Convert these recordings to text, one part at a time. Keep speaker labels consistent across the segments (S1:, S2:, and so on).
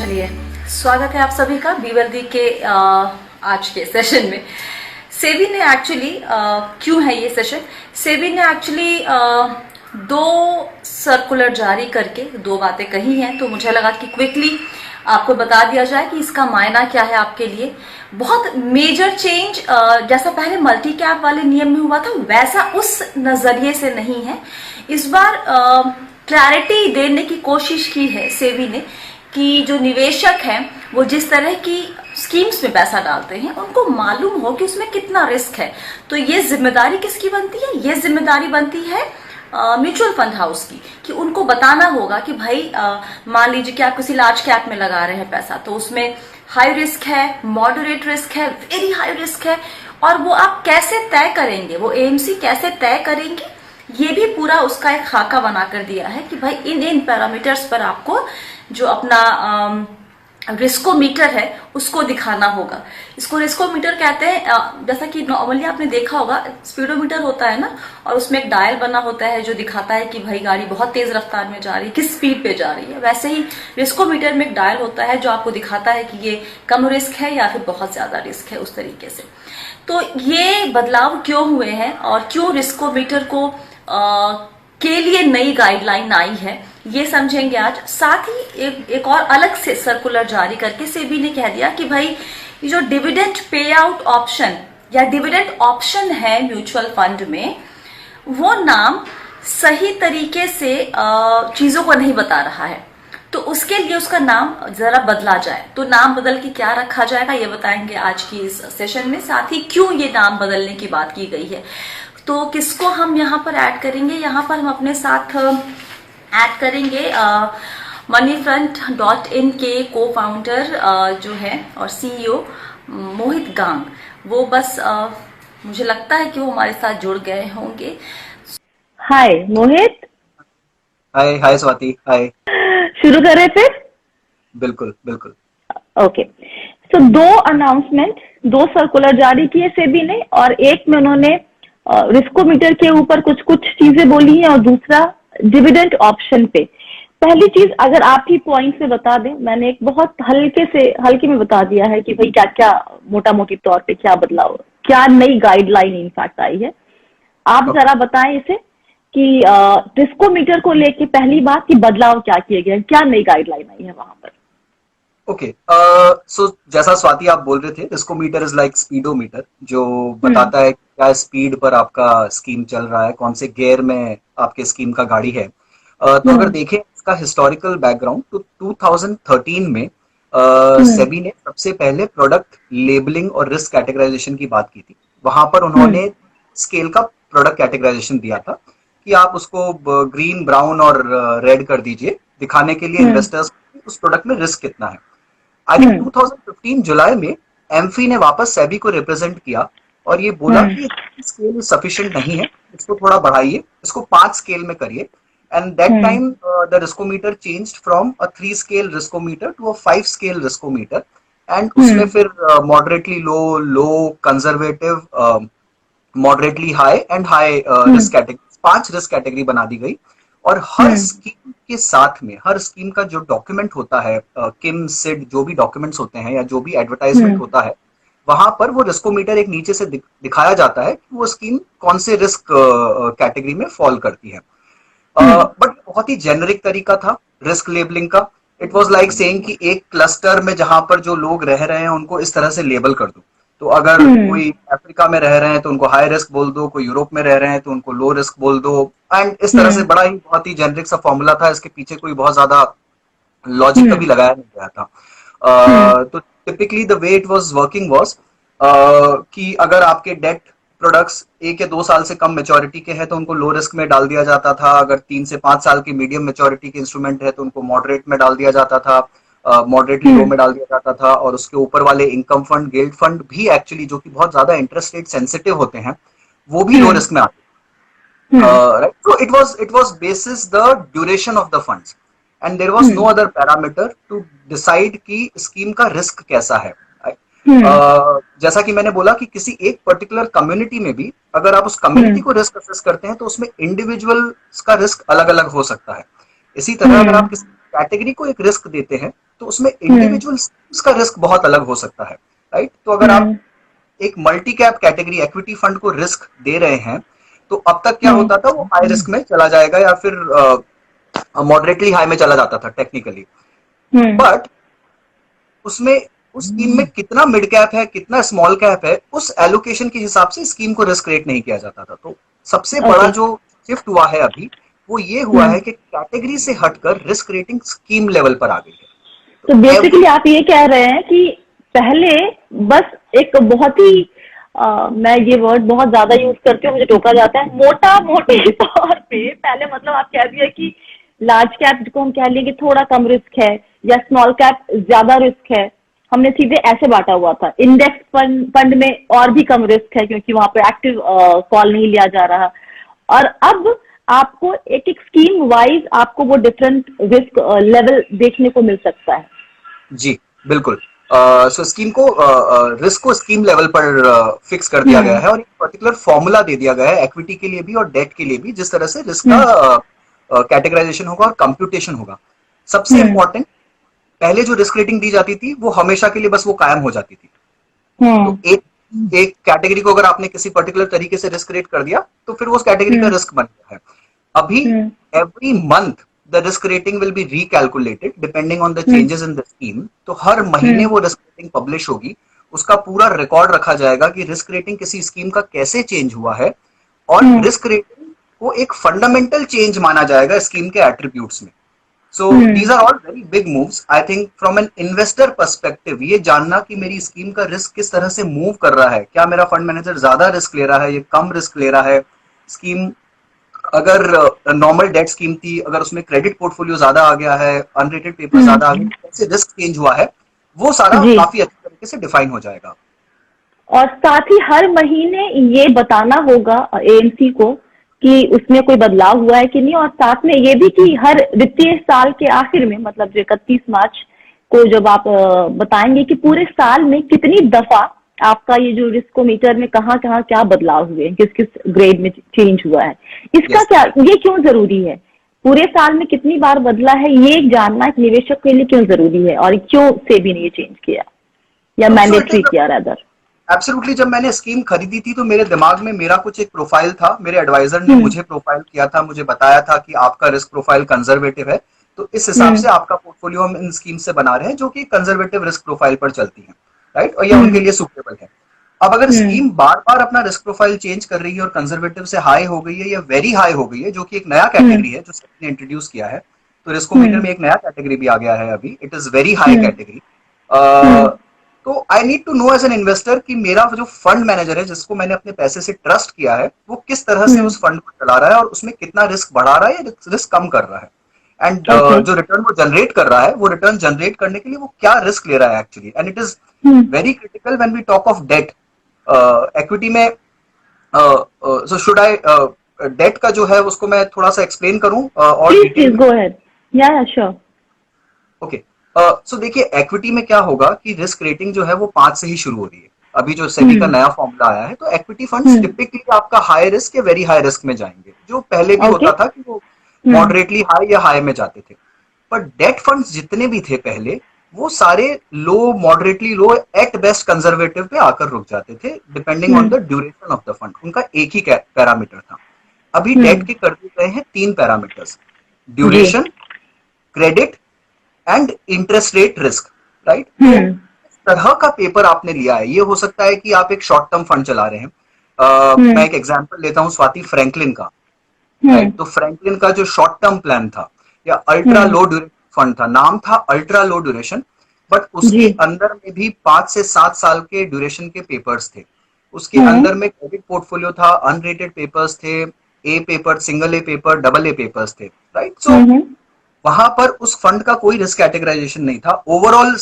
S1: चलिए, स्वागत है आप सभी का बीवर्दी के आज के सेशन में। सेबी ने एक्चुअली क्यों है ये सेशन, सेबी ने एक्चुअली दो सर्कुलर जारी करके दो बातें कही हैं, तो मुझे लगा कि क्विकली आपको बता दिया जाए कि इसका मायना क्या है आपके लिए। बहुत मेजर चेंज जैसा पहले मल्टी कैप वाले नियम में हुआ था वैसा उस नजरिए से नहीं है। इस बार क्लैरिटी देने की कोशिश की है सेबी ने कि जो निवेशक हैं वो जिस तरह की स्कीम्स में पैसा डालते हैं उनको मालूम हो कि उसमें कितना रिस्क है। तो ये जिम्मेदारी किसकी बनती है? ये जिम्मेदारी बनती है म्यूचुअल फंड हाउस की, कि उनको बताना होगा कि भाई मान लीजिए कि आप किसी लार्ज कैप में लगा रहे हैं पैसा, तो उसमें हाई रिस्क है, मॉडरेट रिस्क है, वेरी हाई रिस्क है, और वो आप कैसे तय करेंगे, वो एएमसी कैसे तय करेंगे, ये भी पूरा उसका एक खाका बनाकर दिया है कि भाई इन इन पैरामीटर्स पर आपको जो अपना रिस्कोमीटर है उसको दिखाना होगा। इसको रिस्कोमीटर कहते हैं। जैसा कि नॉर्मली आपने देखा होगा स्पीडोमीटर होता है ना, और उसमें एक डायल बना होता है जो दिखाता है कि भाई गाड़ी बहुत तेज रफ्तार में जा रही है, किस स्पीड पे जा रही है। वैसे ही रिस्कोमीटर में एक डायल होता है जो आपको दिखाता है कि ये कम रिस्क है या फिर बहुत ज्यादा रिस्क है, उस तरीके से। तो ये बदलाव क्यों हुए हैं और क्यों रिस्कोमीटर को के लिए नई गाइडलाइन आई है, ये समझेंगे आज। साथ ही एक और अलग से सर्कुलर जारी करके सेबी ने कह दिया कि भाई ये जो डिविडेंड पे आउट ऑप्शन या डिविडेंड ऑप्शन है म्यूचुअल फंड में, वो नाम सही तरीके से चीजों को नहीं बता रहा है, तो उसके लिए उसका नाम जरा बदला जाए। तो नाम बदल के क्या रखा जाएगा ये बताएंगे आज की इस सेशन में। साथ ही क्यों ये नाम बदलने की बात की गई है, तो किसको हम यहाँ पर ऐड करेंगे। यहाँ पर हम अपने साथ ऐड करेंगे moneyfront.in के को फाउंडर जो है और सीईओ मोहित गांग। वो बस मुझे लगता है कि वो हमारे साथ जुड़ गए होंगे।
S2: हाय मोहित।
S3: हाय हाय स्वाति, हाय।
S2: शुरू करें फिर?
S3: बिल्कुल बिल्कुल।
S2: ओके, तो दो अनाउंसमेंट, दो सर्कुलर जारी किए सेबी ने, और एक में उन्होंने रिस्कोमीटर के ऊपर कुछ कुछ चीजें बोली हैं और दूसरा डिविडेंड ऑप्शन पे। पहली चीज अगर आप ही पॉइंट से बता दें, मैंने एक बहुत हल्के में बता दिया है कि भाई क्या क्या मोटा मोटी तौर पे क्या बदलाव, क्या नई गाइडलाइन इनफैक्ट आई है। आप जरा बताएं इसे कि रिस्कोमीटर को लेके पहली बात कि बदलाव क्या किए गए, क्या नई गाइडलाइन आई है वहां पर।
S3: ओके, सो जैसा स्वाति आप बोल रहे थे, रिस्कोमीटर इज लाइक स्पीडोमीटर, जो बताता है क्या स्पीड पर आपका स्कीम चल रहा है, कौन से गियर में आपके स्कीम का गाड़ी है। तो अगर देखें इसका हिस्टोरिकल बैकग्राउंड, तो 2013 में सेबी ने सबसे पहले प्रोडक्ट लेबलिंग और रिस्क कैटेगराइजेशन की बात की थी। वहां पर उन्होंने स्केल का प्रोडक्ट कैटेगराइजेशन दिया था कि आप उसको ग्रीन, ब्राउन और रेड कर दीजिए, दिखाने के लिए इन्वेस्टर्स उस प्रोडक्ट में रिस्क कितना है। आई थिंक 2015 जुलाई में एम्फी ने वापस सेबी को रिप्रेजेंट किया और ये बोला कि स्केल सफिशिएंट नहीं है, इसको थोड़ा बढ़ाइए, इसको 5 स्केल में करिए। And that time the riskometer changed from a 3 scale riskometer to a 5 scale riskometer. And उसमें फिर moderately low, low conservative, moderately high and high risk category, 5 risk category बना दी गई। और हर स्कीम के साथ में, हर स्कीम का जो डॉक्यूमेंट होता है, किम सिड जो भी डॉक्यूमेंट्स होते हैं या जो भी एडवर्टाइजमेंट होता है, वहां पर वो रिस्कोमीटर एक नीचे से दिखाया जाता है कि वो स्कीम कौन से रिस्क कैटेगरी में फॉल करती है। बट बहुत ही जेनरिक तरीका था रिस्क लेबलिंग का। इट वाज लाइक सेइंग कि एक क्लस्टर में जहां पर जो लोग रह रहे हैं उनको इस तरह से लेबल कर दो। तो अगर कोई अफ्रीका में रह रहे हैं तो उनको हाई रिस्क बोल दो, कोई यूरोप में रह रहे हैं तो उनको लो रिस्क बोल दो। एंड इस तरह से बड़ा ही बहुत ही जेनरिक सा फॉर्मूला था, इसके पीछे कोई बहुत ज्यादा लॉजिक कभी लगाया नहीं गया था। तो typically the way it was working was कि अगर आपके डेट प्रोडक्ट्स 1 या 2 साल से कम मेच्योरिटी के हैं तो उनको लो रिस्क में डाल दिया जाता था। अगर 3 से 5 साल की मीडियम मेच्योरिटी के इंस्ट्रूमेंट है तो उनको मॉडरेट में डाल दिया जाता था, मॉडरेटली लो में डाल दिया जाता था। और उसके ऊपर वाले इनकम फंड, गिल्ड फंड भी एक्चुअली जो कि बहुत ज्यादा इंटरेस्ट रेट सेंसिटिव होते हैं, वो भी लो रिस्क में आते हैं। Right, so it was basis the duration of the funds and there was no other parameter to decide कि स्कीम का रिस्क कैसा है। जैसा कि मैंने बोला कि किसी एक पर्टिकुलर कम्युनिटी में भी अगर आप उस कम्युनिटी को रिस्क असेस करते हैं तो उसमें इंडिविजुअल का रिस्क अलग अलग हो सकता है। इसी तरह अगर आप किसी कैटेगरी को एक रिस्क देते हैं तो उसमें इंडिविजुअल का रिस्क बहुत अलग हो सकता है, राइट? तो अगर आप एक multi cap category equity fund को रिस्क दे रहे हैं, तो अब तक क्या होता था, वो हाई रिस्क में चला जाएगा या फिर मॉडरेटली हाई में चला जाता था टेक्निकली। बट उसमें उस स्कीम में कितना मिड कैप है, कितना स्मॉल कैप है, उस एलोकेशन के हिसाब से स्कीम को रिस्क रेट नहीं किया जाता था। तो सबसे बड़ा जो शिफ्ट हुआ है अभी, वो ये हुआ है कि कैटेगरी से हटकर रिस्क रेटिंग स्कीम लेवल पर आ गई है।
S2: तो बेसिकली आप ये कह रहे हैं कि पहले बस एक बहुत ही मैं ये वर्ड बहुत ज्यादा यूज करती हूँ, मुझे टोका जाता है, मोटा मोटे तौर पे पहले मतलब आप कह दिए कि लार्ज कैप को हम कह लेंगे थोड़ा कम रिस्क है या स्मॉल कैप ज्यादा रिस्क है, हमने सीधे ऐसे बांटा हुआ था। इंडेक्स फंड में और भी कम रिस्क है क्योंकि वहां पे एक्टिव कॉल नहीं लिया जा रहा, और अब आपको एक एक स्कीम वाइज आपको वो डिफरेंट रिस्क लेवल देखने को मिल सकता है।
S3: जी बिल्कुल। सो स्कीम को रिस्क को स्कीम लेवल पर फिक्स कर दिया गया है और एक पर्टिकुलर फॉर्मूला दे दिया गया है इक्विटी के लिए भी और डेट के लिए भी, जिस तरह से रिस्क का कैटेगराइजेशन होगा और कंप्यूटेशन होगा। सबसे इंपॉर्टेंट, पहले जो रिस्क रेटिंग दी जाती थी वो हमेशा के लिए बस वो कायम हो जाती थी। तो एक कैटेगरी को अगर आपने किसी पर्टिकुलर तरीके से रिस्क रेट कर दिया तो फिर वो उस कैटेगरी का रिस्क बन गया है। अभी every month the risk rating will be recalculated depending on the changes in the scheme. तो हर महीने वो रिस्क रेटिंग पब्लिश होगी, उसका पूरा रिकॉर्ड रखा जाएगा कि रिस्क रेटिंग किसी स्कीम का कैसे चेंज हुआ है, और रिस्क रेटिंग को एक फंडामेंटल चेंज माना जाएगा स्कीम के एट्रीब्यूट्स में। So these are all very big moves. I think from an investor perspective, ये जानना कि मेरी स्कीम का रिस्क किस तरह से मूव कर रहा है, क्या मेरा फंड मैनेजर ज्यादा रिस्क ले रहा है, ये कम रिस्क ले रहा है, स्कीम अगर नॉर्मल डेट स्कीम थी, अगर उसमें क्रेडिट पोर्टफोलियो ज्यादा आ गया है, अनरेटेड पेपर ज्यादा आ गए, कैसे रिस्क चेंज हुआ है, वो सारा काफी अच्छे तरीके से डिफाइन हो जाएगा।
S2: और साथ ही हर महीने ये बताना होगा एएमसी को कि उसमें कोई बदलाव हुआ है कि नहीं, और साथ में ये भी कि हर वित्तीय साल के आखिर में मतलब 31 मार्च को जब आप बताएंगे कि पूरे साल में कितनी दफा आपका ये जो रिस्कोमीटर में कहाँ कहाँ क्या बदलाव हुए, किस किस ग्रेड में चेंज हुआ है, इसका क्या, ये क्यों जरूरी है, पूरे साल में कितनी बार बदला है, ये जानना एक निवेशक के लिए क्यों जरूरी है, और क्यों सेबी ने ये चेंज किया या मैंडेटरी किया रादर?
S3: एब्सोल्युटली। जब मैंने स्कीम खरीदी थी तो मेरे दिमाग में मेरा कुछ एक प्रोफाइल था, मेरे एडवाइजर ने मुझे प्रोफाइल किया था, मुझे बताया था कि आपका रिस्क प्रोफाइल कंजर्वेटिव है, तो इस हिसाब से आपका पोर्टफोलियो हम इन स्कीम से बना रहे हैं जो कि कंजर्वेटिव रिस्क प्रोफाइल पर चलती है, राइट, और ये उनके लिए सुटेबल है। अब अगर स्कीम बार बार अपना रिस्क प्रोफाइल चेंज कर रही है और कंजर्वेटिव से हाई हो गई है या वेरी हाई हो गई है, जो कि एक नया कैटेगरी है जो सेबी ने इंट्रोड्यूस किया है, तो रिस्कोमीटर में एक नया कैटेगरी भी आ गया है अभी, it is very high category. तो I need to know as an investor कि मेरा जो फंड मैनेजर है जिसको मैंने अपने पैसे से ट्रस्ट किया है, वो किस तरह से उस फंड को चला रहा है और उसमें कितना रिस्क बढ़ा रहा है या रिस्क कम कर रहा है, एंड जो रिटर्न वो जनरेट कर रहा है, वो रिटर्न जनरेट करने के लिए वो क्या रिस्क ले रहा है actually. And it is very critical when we talk of debt equity में। सो शुड आई डेट का जो है उसको मैं थोड़ा सा एक्सप्लेन करूं और
S2: प्लीज गो अहेड। या श्योर।
S3: ओके। सो देखिए, इक्विटी में क्या होगा कि रिस्क रेटिंग जो है वो 5 से ही शुरू हो रही है। अभी जो सेबी का नया फॉर्मूला आया है, तो इक्विटी फंड्स टिपिकली आपका हाई रिस्क या वेरी हाई रिस्क में जाएंगे, जो पहले भी होता था कि वो मॉडरेटली हाई या हाई में जाते थे। पर डेट फंड्स जितने भी थे पहले, वो सारे लो, moderately low, at best conservative पे आकर रुक जाते थे, depending on the duration of the fund. उनका एक ही पैरामीटर था। अभी डेट के कर दिए गए हैं 3 parameters, duration, credit and interest rate risk, right. इस तरह का पेपर आपने लिया है, ये हो सकता है कि आप एक शॉर्ट टर्म फंड चला रहे हैं। मैं एक एग्जांपल लेता हूं स्वाति, फ्रैंकलिन का, राइट। तो फ्रैंकलिन का जो शॉर्ट टर्म प्लान था या अल्ट्रा लो ड्यूरेशन फंड था, नाम था अल्ट्रा लो ड्यूरेशन, बट उसके अंदर में भी 5 से 7 साल के ड्यूरेशन के पेपर्स थे। उसके अंदर में क्रेडिट पोर्टफोलियो था, अनरेटेड पेपर्स थे, A paper, single A paper, double A papers थे, राइट। सो वहां पर उस फंड का कोई रिस्क कैटेगराइजेशन नहीं था। ओवरऑल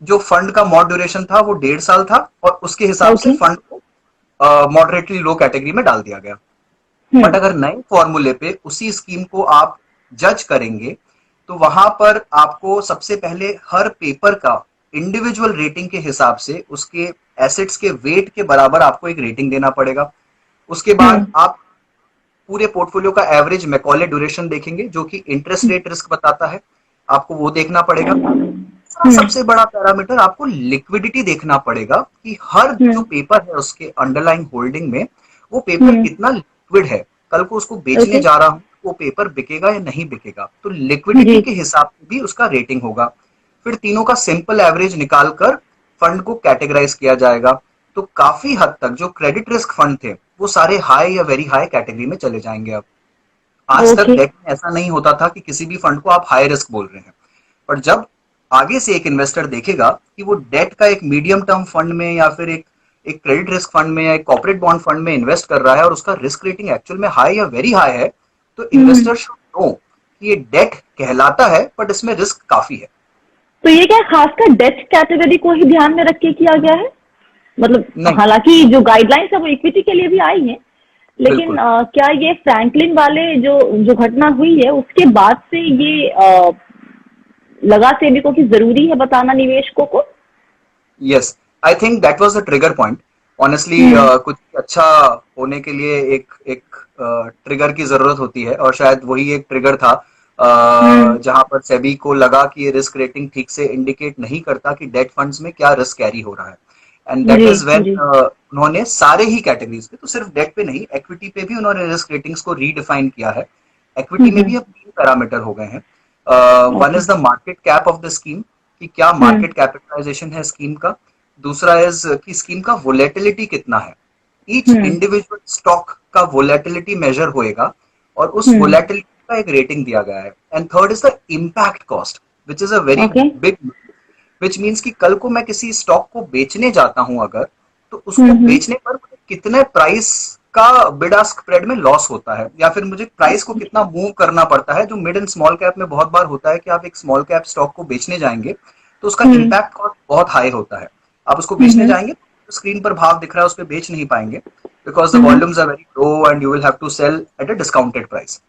S3: जो फंड का मॉड ड्यूरेशन था वो 1.5 साल था, और उसके हिसाब से फंड को मॉडरेटली लो कैटेगरी में डाल दिया गया। बट अगर नए फॉर्मूले पे उसी स्कीम को आप जज करेंगे, तो वहां पर आपको सबसे पहले हर पेपर का इंडिविजुअल रेटिंग के हिसाब से उसके एसेट्स के वेट के बराबर आपको एक रेटिंग देना पड़ेगा। उसके बाद आप पूरे पोर्टफोलियो का एवरेज मैकॉले ड्यूरेशन देखेंगे, जो कि इंटरेस्ट रेट रिस्क बताता है, आपको वो देखना पड़ेगा। सबसे बड़ा पैरामीटर आपको लिक्विडिटी देखना पड़ेगा कि हर जो पेपर है उसके अंडरलाइंग होल्डिंग में वो पेपर कितना लिक्विड है। कल को उसको बेचने
S2: ओके।
S3: जा रहा हूँ, वो पेपर बिकेगा या नहीं बिकेगा, तो लिक्विडिटी
S2: जी।
S3: के हिसाब से भी उसका रेटिंग होगा। फिर तीनों का सिंपल एवरेज निकालकर फंड को कैटेगराइज किया जाएगा। तो काफी हद तक जो क्रेडिट रिस्क फंड थे वो सारे हाई या वेरी हाई कैटेगरी में चले जाएंगे। अब आज तक
S2: ओके।
S3: डेट में ऐसा नहीं होता था कि किसी भी फंड को आप हाई रिस्क बोल रहे हैं, पर जब आगे से एक इन्वेस्टर देखेगा कि वो डेट का एक मीडियम टर्म फंड में या फिर एक क्रेडिट रिस्क फंड में या एक कॉर्पोरेट बॉन्ड फंड में इन्वेस्ट कर रहा है और उसका रिस्क रेटिंग एक्चुअल में हाई या वेरी हाई है, तो इन्वेस्टर शुड नो कि ये डेट कहलाता है बट इसमें रिस्क काफी है।
S2: तो ये क्या खासकर डेथ कैटेगरी को ही ध्यान में रख के किया गया है? मतलब
S3: नहीं,
S2: हालांकि जो गाइडलाइंस है वो इक्विटी के लिए भी आई है, लेकिन
S3: बिल्कुल।
S2: क्या ये फ्रैंकलिन वाले जो जो घटना हुई है उसके बाद से ये लगा सेबी को कि जरूरी है बताना निवेशकों को?
S3: Yes, I think that was the trigger point. Honestly कुछ अच्छा होने के लिए एक एक ट्रिगर की जरूरत होती है और शायद वही एक ट्रिगर था जहां पर सेबी को लगा कि ये रिस्क रेटिंग ठीक से इंडिकेट नहीं करता कि डेट फंड्स में क्या रिस्क कैरी हो रहा है। एंड दैट
S2: जी।
S3: इज व्हेन
S2: जी।
S3: उन्होंने सारे ही कैटेगरीज पे, तो सिर्फ डेट पे नहीं, एक्विटी पे भी उन्होंने रिस्क रेटिंग्स को रीडिफाइन किया है। एक्विटी में भी अब 3 पैरामीटर हो गए हैं। One
S2: okay.
S3: Is the market cap of the scheme, कि क्या मार्केट कैपिटलाइजेशन है स्कीम का। दूसरा इज कि स्कीम का वोलेटिलिटी कितना है। ईच इंडिविजुअल स्टॉक का वोलेटिलिटी मेजर होएगा और उस वोलेटिलिटी का एक रेटिंग दिया गया है। And third is the impact cost, which is a very
S2: okay.
S3: Big, which means कि कल को मैं किसी स्टॉक को बेचने जाता हूं अगर, तो उसको बेचने पर मुझे कितने प्राइस का बिड आस्क स्प्रेड में लॉस होता है, या फिर मुझे प्राइस को कितना मूव करना पड़ता है, जो मिड एंड स्मॉल कैप में बहुत बार होता है कि आप एक स्मॉल कैप स्टॉक को बेचने जाएंगे तो उसका इम्पैक्ट कॉस्ट बहुत हाई होता है। आप उसको बेचने जाएंगे तो स्क्रीन पर भाव दिख रहा है, उस पर बेच नहीं पाएंगे because the volumes are very low and you will have to sell at a discounted price.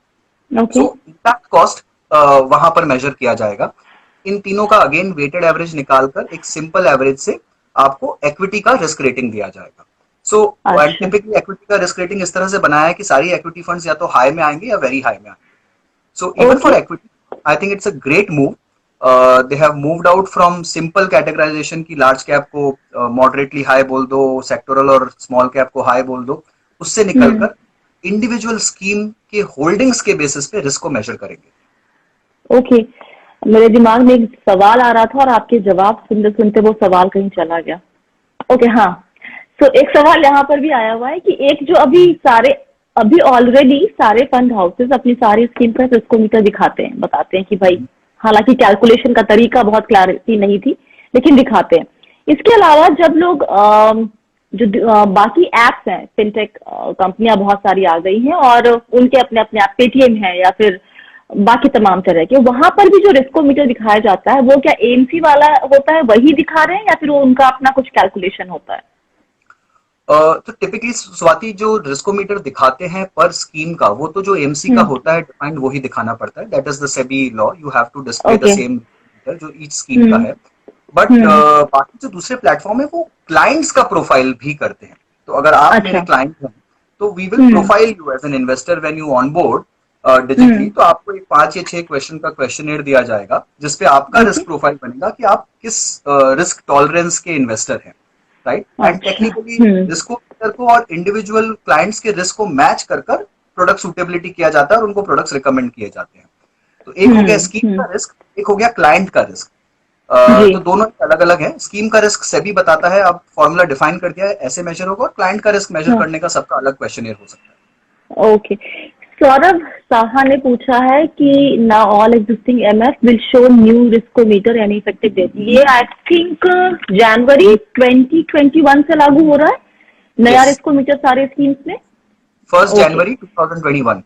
S2: Okay.
S3: So impact cost वहां पर मेजर किया जाएगा। इन तीनों का अगेन वेटेड एवरेज निकालकर एक सिंपल एवरेज से आपको इक्विटी का रिस्क रेटिंग दिया जाएगा। सो
S2: अच्छा।
S3: टिपिकली इक्विटी का रिस्क रेटिंग इस तरह से बनाया है कि सारी इक्विटी फंड्स या तो हाई में आएंगे या वेरी हाई में आएंगे। So even for
S2: okay.
S3: equity, I think it's a great move. They have moved out from simple categorization की large cap को moderately high बोल दो, sectoral और small cap को high बोल दो, उससे निकलकर individual scheme के holdings के basis पे risk को measure करेंगे।
S2: ओके। मेरे दिमाग में एक सवाल आ रहा था और आपके जवाब सुनते सुनते वो सवाल कहीं चला गया। ओके। हाँ। तो एक सवाल यहाँ पर भी आया हुआ है कि एक जो अभी ऑलरेडी सारे फंड हाउसेस अपनी सारी स्कीम का रिस्कोमीटर दिखाते हैं, बताते हैं कि भाई, हालांकि कैलकुलेशन का तरीका बहुत क्लैरिटी नहीं थी, लेकिन दिखाते हैं। इसके अलावा जब लोग बाकी एप्स हैं, फिनटेक कंपनियां बहुत सारी आ गई हैं और उनके अपने अपने ऐप, पेटीएम है या फिर बाकी तमाम तरह के, वहां पर भी जो रिस्कोमीटर दिखाया जाता है वो क्या एएमसी वाला होता है, वही दिखा रहे हैं या फिर वो उनका अपना कुछ कैलकुलेशन होता है?
S3: तो टिपिकली स्वाति जो रिस्कोमीटर दिखाते हैं पर स्कीम का, वो तो जो एमसी का होता है डिफाइंड, वही दिखाना पड़ता है। That is the SEBI law, you have to display the
S2: okay.
S3: Same जो ईच स्कीम का है। बट बाकी जो दूसरे प्लेटफॉर्म है वो क्लाइंट्स का प्रोफाइल भी करते हैं। तो अगर आप मेरे
S2: अच्छा।
S3: क्लाइंट हैं तो we will profile you as an investor when you on board digitally. तो आपको एक 5 या 6 क्वेश्चन का क्वेश्चनेयर दिया जाएगा जिसपे आपका
S2: ओके।
S3: रिस्क प्रोफाइल बनेगा कि आप किस रिस्क टॉलरेंस के इन्वेस्टर हैं, राइट। एंड
S2: अच्छा।
S3: टेक्निकली रिस्क को और इंडिविजुअल क्लाइंट्स के रिस्क को मैच कर कर प्रोडक्ट सुटेबिलिटी किया जाता है और उनको प्रोडक्ट्स रिकमेंड किए जाते हैं। तो एक हो गया स्कीम का रिस्क, एक हो गया क्लाइंट का रिस्क।
S2: जी।
S3: तो दोनों अलग अलग है। स्कीम का रिस्क सेबी बताता है, अब फॉर्मूला डिफाइन कर दिया है, ऐसे मेजर होगा। और क्लाइंट का रिस्क मेजर
S2: हाँ।
S3: करने का सबका अलग क्वेश्चनियर हो सकता है।
S2: ओके। सौरभ साहा ने पूछा है कि ना all existing MF will show new riskometer any effective date. ये आई थिंक जनवरी 2021 से लागू हो रहा है नया
S3: Yes.
S2: रिस्कोमीटर सारे स्कीम्स में।
S3: 1
S2: ओके।
S3: जनवरी 2021।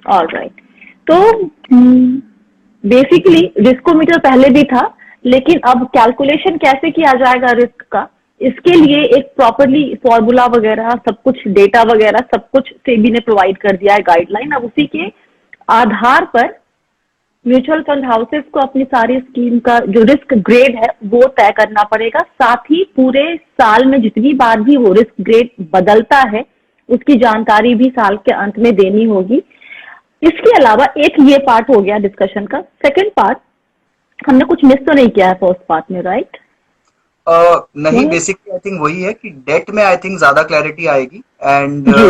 S2: ऑलराइट। तो बेसिकली रिस्कोमीटर पहले भी था, लेकिन अब कैलकुलेशन कैसे किया जाएगा रिस्क का, इसके लिए एक प्रॉपरली फॉर्मूला वगैरह सब कुछ, डेटा वगैरह सब कुछ सेबी ने प्रोवाइड कर दिया है, गाइडलाइन। अब उसी के आधार पर म्यूचुअल फंड हाउसेस को अपनी सारी स्कीम का जो रिस्क ग्रेड है वो तय करना पड़ेगा। साथ ही पूरे साल में जितनी बार भी वो रिस्क ग्रेड बदलता है उसकी जानकारी भी साल के अंत में देनी होगी। इसके अलावा एक ये पार्ट हो गया डिस्कशन का। सेकंड पार्ट, हमने कुछ मिस तो नहीं किया है फर्स्ट पार्ट में, राइट?
S3: नहीं, बेसिकली आई थिंक वही है कि डेट में आई थिंक ज्यादा क्लैरिटी आएगी एंड
S2: जी।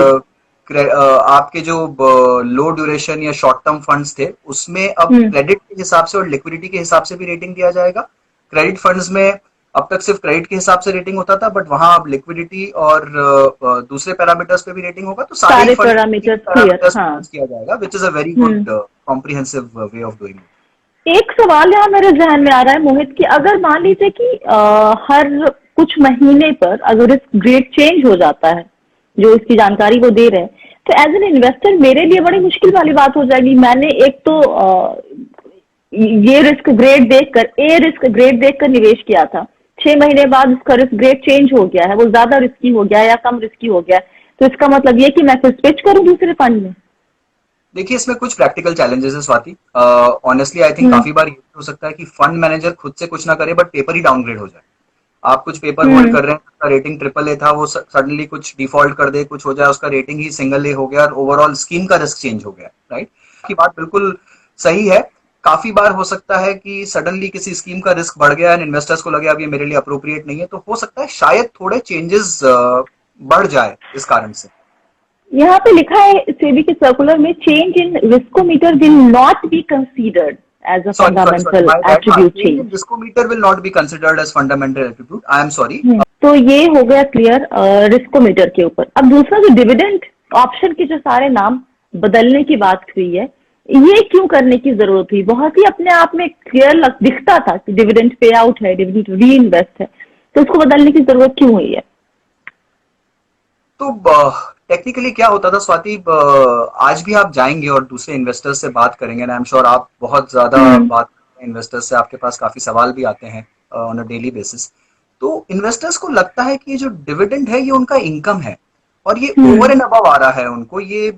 S3: आपके जो लो ड्यूरेशन या शॉर्ट टर्म फंड्स थे उसमें अब क्रेडिट के हिसाब से और लिक्विडिटी के हिसाब से भी रेटिंग दिया जाएगा। क्रेडिट फंड्स में अब तक सिर्फ क्रेडिट के हिसाब से रेटिंग होता था, बट वहां अब लिक्विडिटी और दूसरे पैरामीटर्स पे भी रेटिंग होगा, तो सारे
S2: पैरामीटर्स क्लियर, हाँ।
S3: किया जाएगा, which is a very good comprehensive way of doing.
S2: एक सवाल यहाँ मेरे जहन में आ रहा है मोहित, कि अगर मान लीजिए कि हर कुछ महीने पर अगर रिस्क ग्रेड चेंज हो जाता है, जो इसकी जानकारी वो दे रहे हैं, तो एज एन इन्वेस्टर मेरे लिए बड़ी मुश्किल वाली बात हो जाएगी। मैंने एक तो ये रिस्क ग्रेड देखकर, ए रिस्क ग्रेड देखकर निवेश किया था, 6 महीने बाद उसका रिस्क ग्रेड चेंज हो गया है, वो ज्यादा रिस्की हो गया है या कम रिस्की हो गया है, तो इसका मतलब ये कि मैं फिर स्विच करूं दूसरे फंड में?
S3: देखिए, इसमें कुछ प्रैक्टिकल चैलेंजेस है स्वाति। ऑनेस्टली आई थिंक काफी बार ये हो सकता है कि फंड मैनेजर खुद से कुछ ना करे बट पेपर ही डाउनग्रेड हो जाए। आप कुछ पेपर होल्ड कर रहे हैं, उसका रेटिंग ट्रिपल ए था, वो सडनली कुछ डिफॉल्ट कर दे, कुछ हो जाए, उसका रेटिंग ही सिंगल ए हो गया और ओवरऑल स्कीम का रिस्क चेंज हो गया, राइट? की बात बिल्कुल सही है। काफी बार हो सकता है कि सडनली किसी स्कीम का रिस्क बढ़ गया एंड इन्वेस्टर्स को लगे अब ये मेरे लिए अप्रोप्रिएट नहीं है, तो हो सकता है शायद थोड़े चेंजेस बढ़ जाए इस कारण से।
S2: यहाँ पे लिखा है सेबी के सर्कुलर में, change in riskometer will not be considered as a fundamental attribute change.
S3: Riskometer will not be considered as fundamental attribute, I am sorry.
S2: तो ये हो गया क्लियर रिस्कोमीटर के ऊपर। अब दूसरा, जो डिविडेंड ऑप्शन के जो सारे नाम बदलने की बात हुई है, ये क्यों करने की जरूरत हुई? बहुत ही अपने आप में क्लियर दिखता था कि डिविडेंड पे आउट है, डिविडेंड री इन्वेस्ट है, तो उसको बदलने की जरूरत क्यों हुई है?
S3: तो टेक्निकली क्या होता था स्वाति, आज भी आप जाएंगे और दूसरे इन्वेस्टर्स से बात करेंगे, एंड आई एम श्योर आप बहुत ज्यादा बात करते हैं इन्वेस्टर्स से, आपके पास काफी सवाल भी आते हैं ऑन अ डेली बेसिस। तो इन्वेस्टर्स को लगता है कि ये जो डिविडेंड है ये उनका इनकम है और ये ओवर एंड अबव आ रहा है उनको, ये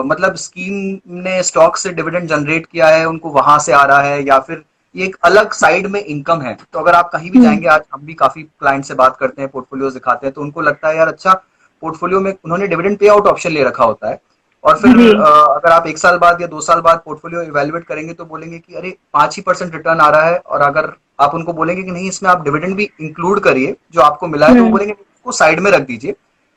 S3: मतलब स्कीम ने स्टॉक से डिविडेंड जनरेट किया है, उनको वहां से आ रहा है, या फिर ये एक अलग साइड में इनकम है। तो अगर आप कहीं भी जाएंगे, आज हम भी काफी क्लाइंट से बात करते हैं, पोर्टफोलियोज दिखाते हैं, तो उनको लगता है यार अच्छा, पोर्टफोलियो में उन्होंने डिविडेंड पे आउट ऑप्शन ले रखा होता है, और फिर अगर आप 1 साल बाद या 2 साल बाद पोर्टफोलियो इवेल्युएट करेंगे तो बोलेंगे कि अरे 5% रिटर्न आ रहा है, और अगर आप उनको बोलेंगे कि नहीं इसमें आप डिविडेंड भी इंक्लूड करिए जो आपको मिला है, तो वो बोलेंगे उसको साइड में रख दीजिए,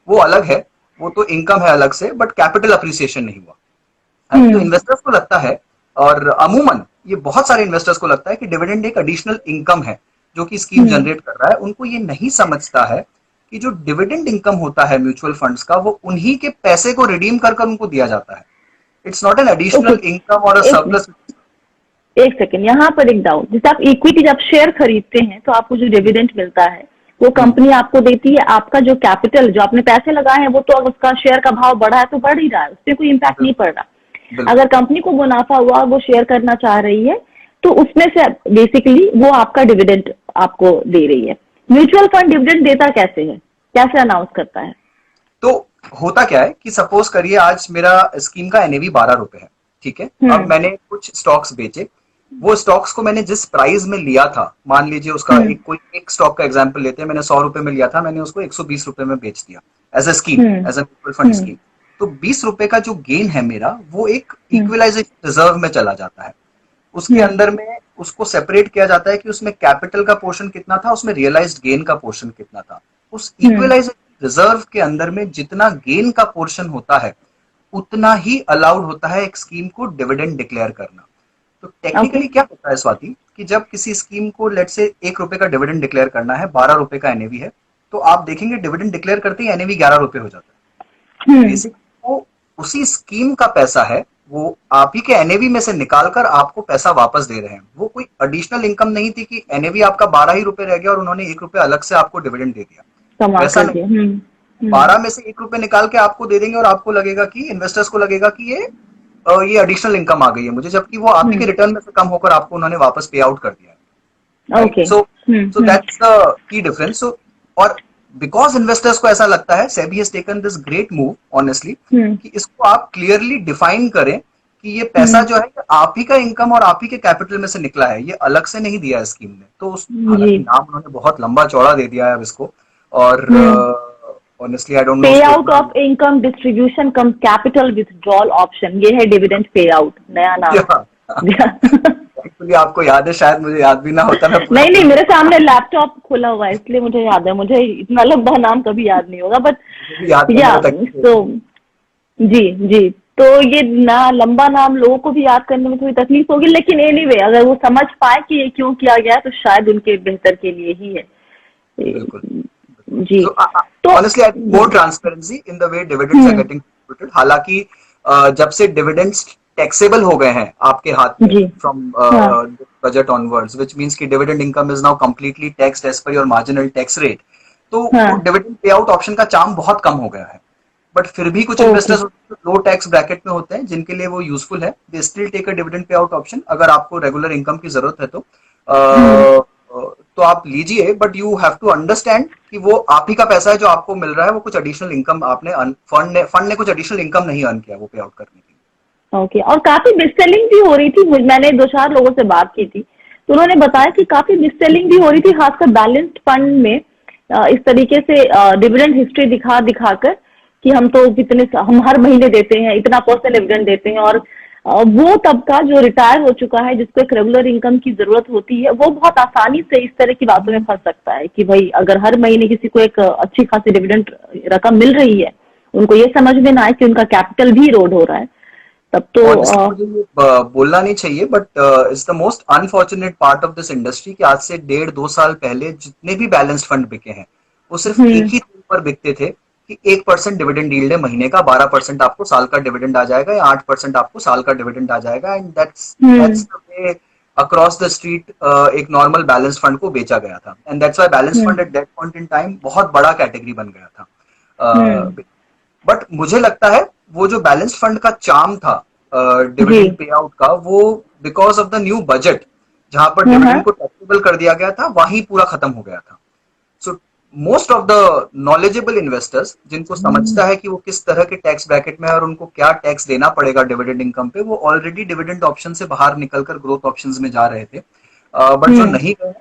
S3: वो अलग है, वो तो इनकम है अलग से, बट कैपिटल अप्रिसिएशन नहीं हुआ। तो इन्वेस्टर्स को लगता है, और अमूमन ये बहुत सारे इन्वेस्टर्स को लगता है कि डिविडेंड एक एडिशनल इनकम है जो कि स्कीम जनरेट कर रहा है। उनको ये नहीं समझता है कि जो डिविडेंड इनकम होता है म्यूचुअल फंड्स का, वो उन्हीं के पैसे को रिडीम कर उनको दिया जाता है। It's not an additional income और अ सरप्लस।
S2: एक सेकेंड, यहाँ पर एक डाउट, जैसे आप इक्विटी जब शेयर खरीदते हैं तो आपको जो डिविडेंड मिलता है वो कंपनी आपको देती है, आपका जो कैपिटल, जो आपने पैसे लगाए हैं, वो तो अब उसका शेयर का भाव बढ़ा है तो बढ़ ही रहा है, उससे कोई इम्पैक्ट नहीं पड़ रहा। अगर कंपनी को मुनाफा हुआ, वो शेयर करना चाह रही है, तो उसमें से बेसिकली वो आपका डिविडेंड आपको दे रही है। म्यूचुअल फंड डिविडेंड देता कैसे है, कैसे अनाउंस करता है?
S3: तो होता क्या है कि सपोज करिए आज मेरा स्कीम का एनएवी 12 रुपए है, ठीक है। अब मैंने कुछ स्टॉक्स बेचे, वो स्टॉक्स को मैंने जिस प्राइस में लिया था, मान लीजिए उसका एक स्टॉक का एग्जांपल लेते हैं, मैंने 100 रुपए में लिया था, मैंने उसको 120 रुपए में बेच दिया as a scheme, as a mutual fund scheme. तो 20 रुपए का जो गेन है मेरा, वो एक इक्विलाइजेशन रिजर्व में चला जाता है। उसके अंदर में उसको सेपरेट किया जाता है कि उसमें कैपिटल का पोर्शन कितना था, उसमें रियलाइज्ड गेन का पोर्शन कितना था। उस इक्विलाइजेशन रिजर्व के अंदर में जितना गेन का पोर्शन होता है, उतना ही अलाउड होता है एक स्कीम को डिविडेंड डिक्लेयर करना। तो टेक्निकली क्या होता है स्वाति, कि जब किसी स्कीम को लेट से 1 रुपए का डिविडेंड डिक्लेयर करना है, 12 रुपए का एनएवी है, तो आप देखेंगे डिविडेंड डिक्लेयर करते ही एनएवी 11 रुपए हो जाता है। बेसिकली वो उसी स्कीम का पैसा है, वो आप ही के एनएवी में से निकालकर आपको पैसा वापस दे रहे हैं। वो कोई एडिशनल इन्कम नहीं थी कि एनएवी आपका 12 ही रुपए रह गया और उन्होंने 1 रुपए अलग से आपको डिविडेंड दे दिया, वैसा नहीं। 12 में से 1 रुपए निकाल के आपको दे देंगे और आपको लगेगा कि, इन्वेस्टर्स को लगेगा कि ये एडिशनल इनकम आ गई है मुझे, जबकि वो आप ही के रिटर्न में से कम होकर आपको उन्होंने वापस पे आउट कर दिया है। So that's the key difference. और बिकॉज इन्वेस्टर्स को ऐसा लगता है, SEBI has taken this great move honestly, कि इसको आप क्लियरली डिफाइन करें कि ये पैसा जो है आप ही का इनकम और आप ही के कैपिटल में से निकला है, ये अलग से नहीं दिया है स्कीम ने। तो हालांकि नाम उन्होंने बहुत लंबा चौड़ा दे दिया है अब इसको, और ऑनेस्टली आई डोंट नो, पे
S2: out of income distribution come capital withdrawal option, ये है डिविडेंड पे आउट, नया नाम।
S3: होपफुली आपको याद है, शायद मुझे याद भी ना होता, मैं पूरा
S2: नहीं नहीं, मेरे सामने लैपटॉप खुला हुआ है इसलिए मुझे याद है। मुझे इतना लंबा नाम कभी याद नहीं होगा, बट
S3: मुझे भी याद करने
S2: या
S3: में तकलीफ
S2: तो
S3: होती
S2: जी जी। तो ये ना लंबा नाम लोगों को भी याद करने में थोड़ी तकलीफ होगी, लेकिन एनीवे अगर वो समझ पाए कि ये क्यों किया गया है, तो शायद उनके बेहतर के लिए ही है।
S3: है। बिल्कुल।
S2: जी।
S3: So
S2: तो
S3: honestly, I think more transparency in the way dividends are
S2: hmm.
S3: getting distributed. हालांकि जब से dividends taxable हो गए हैं आपके हाथ में
S2: जी।
S3: from
S2: हाँ।
S3: budget onwards, which means कि dividend income is now completely taxed as per your marginal tax rate. तो वो
S2: हाँ।
S3: dividend payout option का चार्म बहुत कम हो गया है। बट फिर भी कुछ
S2: okay.
S3: Investors low tax bracket में होते हैं जिनके लिए वो यूजफुल है, they still take a dividend payout option. अगर आपको रेगुलर इनकम की जरूरत है
S2: हम्म।
S3: तो आप लीजिए, but you have to understand कि वो आप ही का पैसा है जो आपको मिल रहा है, वो कुछ एडिशनल इनकम आपने फंड ने कुछ एडिशनल इनकम नहीं अर्न किया वो पे आउट करने के लिए।
S2: ओके। और काफी मिससेलिंग भी हो रही थी, मैंने दो चार लोगों से बात की थी, तो उन्होंने बताया कि काफी मिससेलिंग भी हो रही थी, खासकर बैलेंस्ड फंड में। इस तरीके से डिविडेंड हिस्ट्री दिखा दिखाकर कि हम तो कितने, हम हर महीने देते हैं इतना परसेंट डिविडेंड देते हैं, और वो तबका जो रिटायर हो चुका है, जिसको एक रेगुलर इनकम की जरूरत होती है, वो बहुत आसानी से इस तरह की बातों में फंस सकता है कि भाई अगर हर महीने किसी को एक अच्छी खासी डिविडेंड रकम मिल रही है, उनको ये समझ में ना आए कि उनका कैपिटल भी इरोड हो रहा है, तब तो
S3: ऑनेस्टली मुझे ये बोलना नहीं चाहिए, but it's the most unfortunate part of this industry कि आज से 1.5-2 साल पहले जितने भी बैलेंस्ड फंड बिके हैं वो सिर्फ एक
S2: हम्म।
S3: ही थीम पर बिकते थे कि 1% डिविडेंड यील्ड है महीने का, 12% आपको साल का डिविडेंड आ जाएगा, या 8% आपको साल का डिविडेंड आ जाएगा, and that's
S2: hmm.
S3: The way across the street एक नॉर्मल बैलेंस फंड को बेचा गया था, and that's why balance
S2: hmm.
S3: Fund at that point in time बहुत बड़ा कैटेगरी बन गया
S2: हम्म।
S3: था। बट मुझे लगता है वो जो बैलेंस्ड फंड का चार्म था
S2: जी।
S3: डिविडेंड पे आउट का, वो because of the new budget जहां पर
S2: हाँ हाँ।
S3: डिविडेंड को टैक्सेबल कर दिया गया था, वहीं पूरा खत्म हो गया था। So most of the knowledgeable investors जिनको समझता है कि वो किस तरह के टैक्स ब्रैकेट में है और उनको क्या टैक्स देना पड़ेगा डिविडेंड इनकम पे, वो ऑलरेडी डिविडेंड ऑप्शन से बाहर निकलकर ग्रोथ ऑप्शंस में जा रहे थे। बट जो
S2: हम्म।
S3: नहीं गए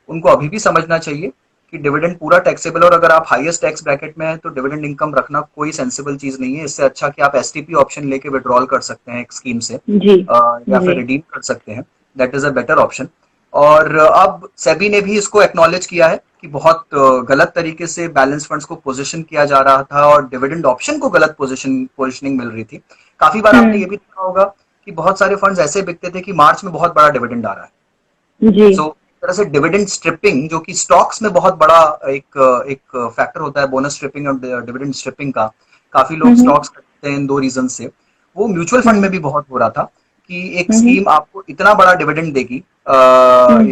S3: उनको अभी भी समझना चाहिए कि डिविडेंड पूरा टैक्सेबल, और अगर आप हाईएस्ट टैक्स ब्रैकेट में हैं तो डिविडेंड इनकम रखना कोई सेंसिबल चीज नहीं है। इससे अच्छा कि आप एसटीपी ऑप्शन लेके विड्रॉल कर सकते हैं एक स्कीम से,
S2: जी।
S3: या
S2: जी।
S3: फिर रिडीम कर सकते हैं। That is a better option. और अब सेबी ने भी इसको एक्नॉलेज किया है कि बहुत गलत तरीके से बैलेंस फंड्स को पोजीशन किया जा रहा था और डिविडेंड ऑप्शन को गलत पोजीशनिंग मिल रही थी। काफी बार आपने
S2: हम्म।
S3: ये भी देखा होगा कि बहुत सारे फंड्स ऐसे बिकते थे कि मार्च में बहुत बड़ा डिविडेंड आ रहा है।
S2: जी।
S3: सो एक तरह से डिविडेंड स्ट्रिपिंग, जो कि स्टॉक्स में बहुत बड़ा एक एक फैक्टर होता है, बोनस स्ट्रिपिंग और डिविडेंड स्ट्रिपिंग का, काफी लोग
S2: हम्म।
S3: स्टॉक्स खरीदते हैं इन दो रीजन से। वो म्यूचुअल फंड
S2: हम्म।
S3: में भी बहुत हो रहा था कि एक
S2: हम्म।
S3: स्कीम आपको इतना बड़ा डिविडेंड देगी
S2: हम्म।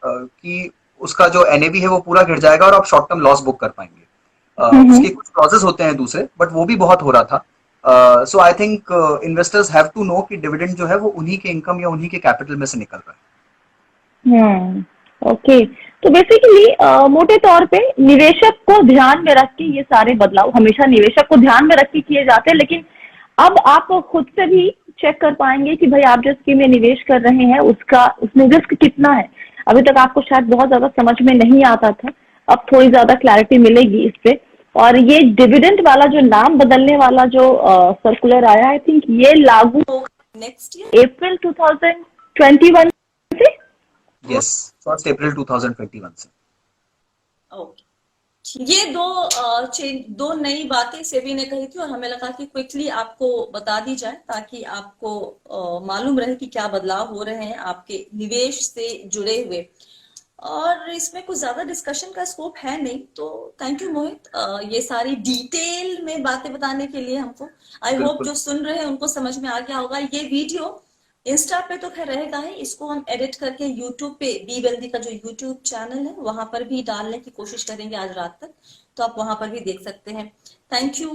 S3: कि उसका जो एनएवी है वो पूरा गिर जाएगा और आप शॉर्ट टर्म लॉस बुक कर पाएंगे।
S2: हम्म।
S3: उसके कुछ क्लॉजेस होते हैं दूसरे, बट वो भी बहुत हो रहा था। So I think investors have to know कि डिविडेंड जो है वो उन्हीं के इनकम या उन्हीं के कैपिटल में से निकल रहा है।
S2: ओके। तो बेसिकली मोटे तौर पे निवेशक को ध्यान में रख के ये सारे बदलाव हमेशा निवेशक को ध्यान में रख के किए जाते हैं, लेकिन अब आप खुद से भी चेक कर पाएंगे कि भाई आप जिस स्कीम में निवेश कर रहे हैं उसका उसमें रिस्क कितना है। अभी तक आपको शायद बहुत ज्यादा समझ में नहीं आता था, अब थोड़ी ज्यादा क्लैरिटी मिलेगी इस पे। और ये डिविडेंड वाला जो नाम बदलने वाला जो सर्कुलर आया, आई थिंक ये लागू
S1: नेक्स्ट ईयर।
S2: अप्रैल 2021 से।
S3: यस, 1 अप्रैल 2021 से।
S1: ओके। ये दो नई बातें सेबी ने कही थी और हमें लगा कि क्विकली आपको बता दी जाए ताकि आपको मालूम रहे कि क्या बदलाव हो रहे हैं आपके निवेश से जुड़े हुए। और इसमें कुछ ज्यादा डिस्कशन का स्कोप है नहीं, तो थैंक यू मोहित ये सारी डिटेल में बातें बताने के लिए हमको। आई होप
S3: बिल्कुल।
S1: जो सुन रहे हैं उनको समझ में आ गया होगा। ये वीडियो इंस्टा पे तो खैर रहेगा ही, इसको हम एडिट करके यूट्यूब पे बी वेल्दी का जो यूट्यूब चैनल है वहां पर भी डालने की कोशिश करेंगे आज रात तक, तो आप वहां पर भी देख सकते हैं। Thank you.